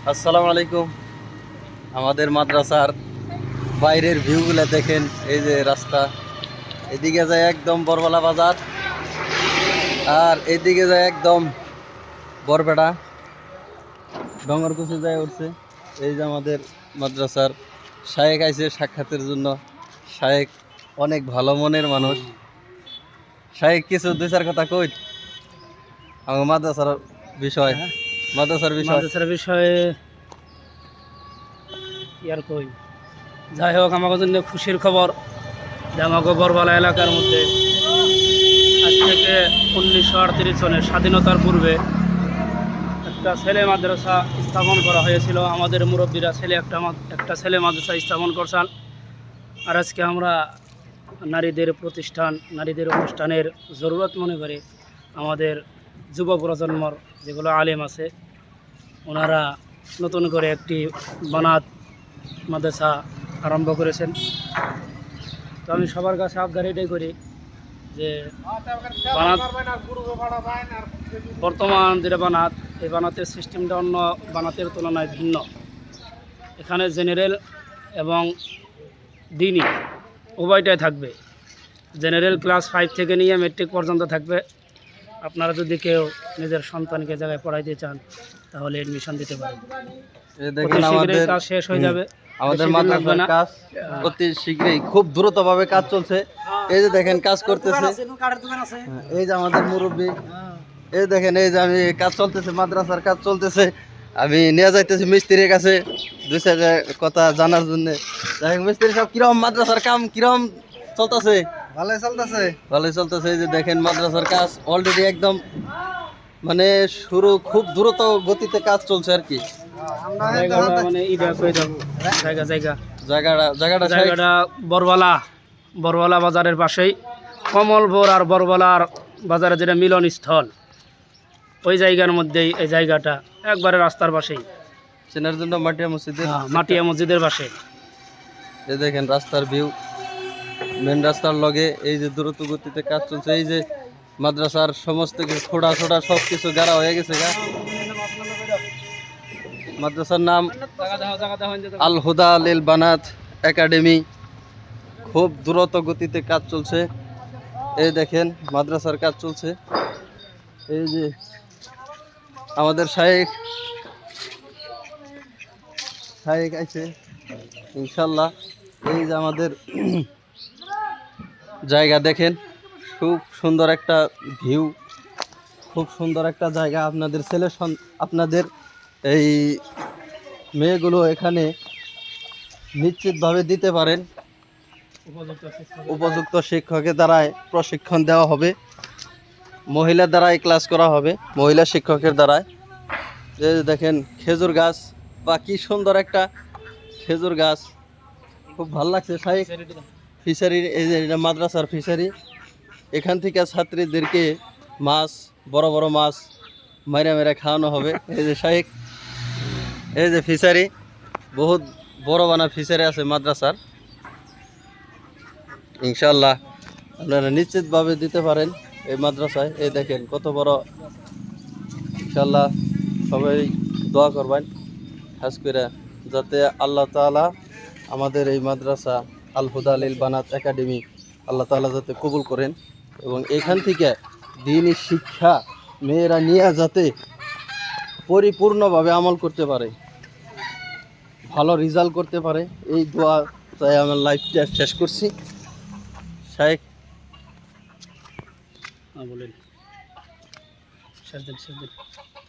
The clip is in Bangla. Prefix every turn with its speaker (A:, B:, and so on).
A: আসসালামু আলাইকুম। আমাদের মাদ্রাসার বাইরের ভিউগুলো দেখেন। এই যে রাস্তা, এদিকে যায় একদম বরবালা বাজার, আর এদিকে যায় একদম বরপেটা ডঙ্গরকুচি যায় উঠছে। এই যে আমাদের মাদ্রাসার শায়েক আইছে সাক্ষাতের জন্য। শায়েক অনেক ভালো মনের মানুষ। শায়েক কিছু দুই চার কথা কই আমার মাদ্রাসার বিষয়।
B: মাদ্রাসার বিষয়ে কি আর কই, যাই হোক আমাদের জন্য খুশির খবর যে আমাকে বরবালা এলাকার মধ্যে আজ থেকে 1938 সনের স্বাধীনতার পূর্বে একটা ছেলে মাদ্রাসা স্থাপন করা হয়েছিল। আমাদের মুরব্বীরা একটা ছেলে মাদ্রাসা স্থাপন করছেন। আর আজকে আমরা নারীদের প্রতিষ্ঠান, নারীদের অনুষ্ঠানের জরুরত মনে করে আমাদের যুব প্রজন্মর যেগুলো আলেম আছে, ওনারা নতুন করে একটি বানাত মাদ্রাসা আরম্ভ করেছেন। তো আমি সবার কাছে আবদার এটাই করি যে বানাত, বর্তমান যেটা বানাত, এই বানাতের সিস্টেমটা অন্য বানাতের তুলনায় ভিন্ন। এখানে জেনারেল এবং দিনী উভয়টাই থাকবে। জেনারেল ক্লাস 5 থেকে নিয়ে মেট্রিক পর্যন্ত থাকবে। আপনারা যদি কেউ নিজের সন্তানকে জায়গায় পড়াইতে চান তাহলে এডমিশন দিতে পারেন।
A: দেখেন আমাদের
B: কাজ শেষ হয়ে যাবে,
A: আমাদের মাদ্রাসার কাজ অতি শীঘ্রই খুব দ্রুতভাবে কাজ চলছে। এই যে দেখেন কাজ করতেছে, এই যে আমাদের মুরব্বী, এই দেখেন এই যে আমি কাজ চলতেছে, মাদ্রাসার কাজ চলতেছে। আমি নিয়ে যাইতেছি মিস্ত্রির কাছে দুই চার কথা জানার জন্য। মিস্ত্রি সব কিরম মাদ্রাসার কাম কিরম চলতেছে? ভালোই চলতেছে। এই যে দেখেন মাদ্রাসার কাজ অলরেডি একদম মানে শুরু, খুব দ্রুত গতিতে কাজ চলছে আর কি।
B: জায়গাটা বরবালা বাজারের পাশেই, কমলপুর আর বরবালার বাজারে যেটা মিলন স্থল, ওই জায়গার মধ্যেই এই জায়গাটা, একবারে রাস্তার পাশেই,
A: চেনার জন্য
B: মাটিয়া মসজিদের পাশে।
A: এই দেখেন রাস্তার ভিউ, মেন রাস্তার লগে এই যে দ্রুত গতিতে কাজ চলছে। এই যে মাদ্রাসার সমস্ত কিছু খোড়া ছোড়া সব কিছু গাড়া হয়ে গেছে। মাদ্রাসার নাম আল হুদা লিল বানাত একাডেমি। খুব দ্রুত গতিতে কাজ চলছে। এই দেখেন মাদ্রাসার কাজ চলছে। এই যে আমাদের শায়েক আছে ইনশাল্লাহ। এই যে আমাদের জায়গা দেখেন, খুব সুন্দর একটা ভিউ, খুব সুন্দর একটা জায়গা। আপনাদের এই মেয়েগুলো এখানে নিশ্চিতভাবে দিতে পারেন। উপযুক্ত শিক্ষকের দ্বারাই প্রশিক্ষণ দেওয়া হবে, মহিলার দ্বারাই ক্লাস করা হবে, মহিলা শিক্ষকের দ্বারাই। দেখেন খেজুর গাছ, বা কি সুন্দর একটা খেজুর গাছ, খুব ভালো লাগছে। ফিশারির এই যে এটা মাদ্রাসার ফিশারি, এখান থেকে ছাত্রীদেরকে মাছ, বড় বড় মাছ মেরে খাওয়ানো হবে। এই যে শাহেক, এই যে ফিশারি, বহুত বড় বানা ফিশারি আছে মাদ্রাসার। ইনশাল্লাহ আপনারা নিশ্চিতভাবে দিতে পারেন এই মাদ্রাসায়। এই দেখেন কত বড়। ইনশাল্লাহ সবাই দোয়া করবেন খাস করে, যাতে আল্লাহ তাআলা আমাদের এই মাদ্রাসা আল হুদা লিল বানাত একাডেমি আল্লাহ তাআলা যাতে কবুল করেন, এবং এখান থেকে দ্বীনি শিক্ষা মেয়েরা নিয়ে যাতে পরিপূর্ণভাবে আমল করতে পারে, ভালো রেজাল্ট করতে পারে, এই দোয়া চাই। আমার লাইফটা শেষ করছি। শায়েক
B: বলেন, শেষ দিন।